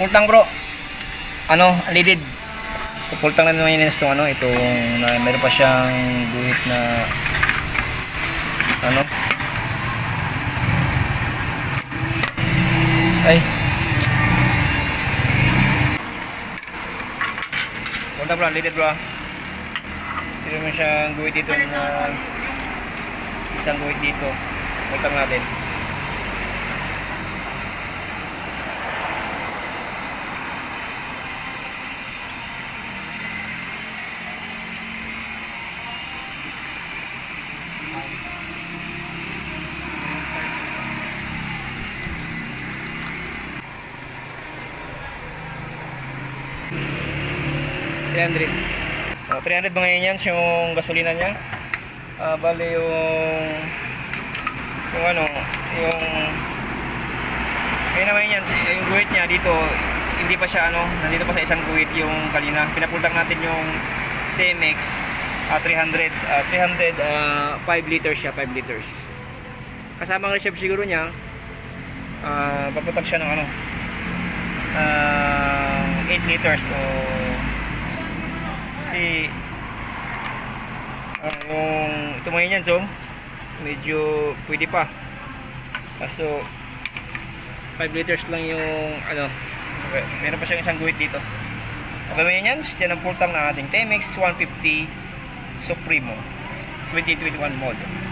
Pultang bro. Ano, leaded. Pultang na naman yun itong ano, itong meron pa siyang guhit na ano. Ay. Pultang bro, leaded bro. Meron mo siyang guhit dito na isang guhit dito. Pultang natin. So, 300 mga yan yung gasolina niya. Bali yung ano, yung naman yan, yung guhit niya dito, hindi pa siya ano, nandito pa sa isang guhit yung kanina. Pinapultang natin yung TMX 300, 5 liters siya, 5 liters. Kasama ang reserve siguro niya, paputak siya ng ano, 8 liters o kasi yung ito mga yan, so medyo pwede pa, kaso 5 liters lang yung ano, meron pa siyang isang guhit dito. Okay mga yan, yan ang pultang na ating TMX 150 Supremo 2021 model.